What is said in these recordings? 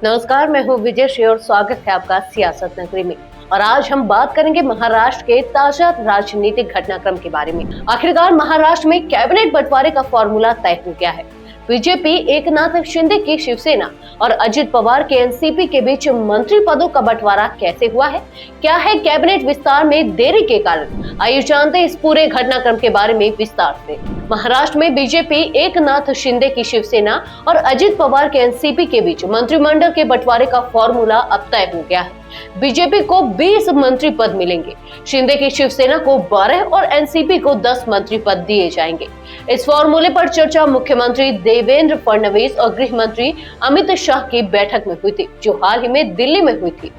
नमस्कार, मैं हूँ विजय श्री और स्वागत है आपका सियासत नगरी में। और आज हम बात करेंगे महाराष्ट्र के ताजा राजनीतिक घटनाक्रम के बारे में। आखिरकार महाराष्ट्र में कैबिनेट बंटवारे का फॉर्मूला तय हो गया है। बीजेपी एकनाथ शिंदे की शिवसेना और अजित पवार के एनसीपी के बीच मंत्री पदों का बंटवारा कैसे हुआ है, क्या है कैबिनेट विस्तार में देरी के कारण, आइए जानते हैं इस पूरे घटनाक्रम के बारे में विस्तार से। महाराष्ट्र में बीजेपी एकनाथ शिंदे की शिवसेना और अजित पवार के एनसीपी के बीच मंत्रिमंडल के बंटवारे का फॉर्मूला अब तय हो गया है। बीजेपी को 20 मंत्री पद मिलेंगे, शिंदे की शिवसेना को 12 और एनसीपी को 10 मंत्री पद दिए जाएंगे। इस फॉर्मूले पर चर्चा मुख्यमंत्री देवेंद्र फडणवीस और गृह मंत्री अमित शाह की बैठक में हुई थी, जो हाल ही में दिल्ली में हुई थी।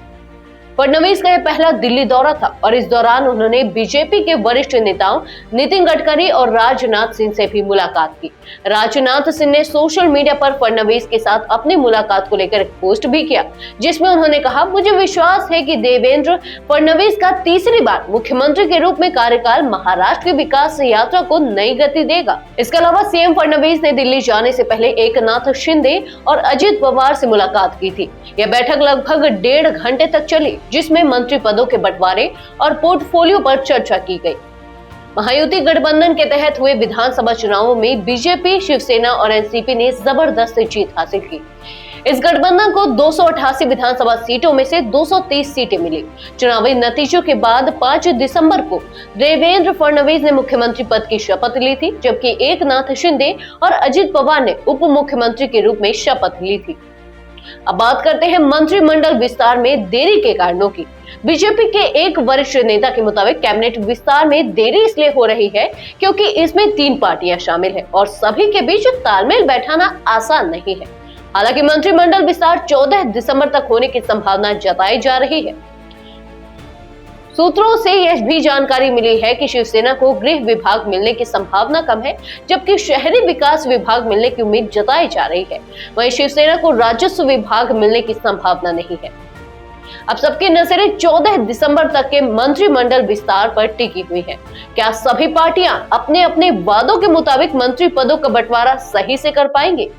फडणवीस का यह पहला दिल्ली दौरा था और इस दौरान उन्होंने बीजेपी के वरिष्ठ नेताओं नितिन गडकरी और राजनाथ सिंह से भी मुलाकात की। राजनाथ सिंह ने सोशल मीडिया पर फडणवीस के साथ अपनी मुलाकात को लेकर एक पोस्ट भी किया, जिसमें उन्होंने कहा, मुझे विश्वास है कि देवेंद्र फडणवीस का तीसरी बार मुख्यमंत्री के रूप में कार्यकाल महाराष्ट्र की विकास यात्रा को नई गति देगा। इसके अलावा सीएम फडणवीस ने दिल्ली जाने से पहले एकनाथ शिंदे और अजित पवार से मुलाकात की थी। यह बैठक लगभग 1.5 घंटे तक चली, जिसमें मंत्री पदों के बंटवारे और पोर्टफोलियो पर चर्चा की गई। महायुति गठबंधन के तहत हुए विधानसभा चुनावों में बीजेपी, शिवसेना और एनसीपी ने जबरदस्त जीत हासिल की। इस गठबंधन को 288 विधानसभा सीटों में से 230 सीटें मिली। चुनावी नतीजों के बाद 5 दिसंबर को देवेंद्र फडणवीस ने मुख्यमंत्री पद की शपथ ली थी, जबकि एकनाथ शिंदे और अजित पवार ने उप मुख्यमंत्री के रूप में शपथ ली थी। अब बात करते हैं मंत्रिमंडल विस्तार में देरी के कारणों की। बीजेपी के एक वरिष्ठ नेता के मुताबिक कैबिनेट विस्तार में देरी इसलिए हो रही है क्योंकि इसमें 3 पार्टियां शामिल हैं और सभी के बीच तालमेल बैठाना आसान नहीं है। हालांकि मंत्रिमंडल विस्तार 14 दिसंबर तक होने की संभावना जताई जा रही है। सूत्रों से यह भी जानकारी मिली है कि शिवसेना को गृह विभाग मिलने की संभावना कम है, जबकि शहरी विकास विभाग मिलने की उम्मीद जताई जा रही है। वहीं शिवसेना को राजस्व विभाग मिलने की संभावना नहीं है। अब सबकी नजरें 14 दिसंबर तक के मंत्रिमंडल विस्तार पर टिकी हुई है। क्या सभी पार्टियां अपने अपने वादों के मुताबिक मंत्री पदों का बंटवारा सही से कर पाएंगे?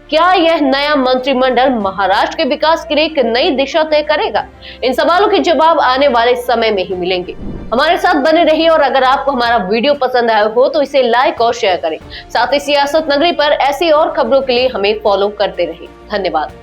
क्या यह नया मंत्रिमंडल महाराष्ट्र के विकास के लिए एक नई दिशा तय करेगा? इन सवालों के जवाब आने वाले समय में ही मिलेंगे। हमारे साथ बने रहिए और अगर आपको हमारा वीडियो पसंद आया हो तो इसे लाइक और शेयर करें। साथ ही सियासत नगरी पर ऐसी और खबरों के लिए हमें फॉलो करते रहें। धन्यवाद।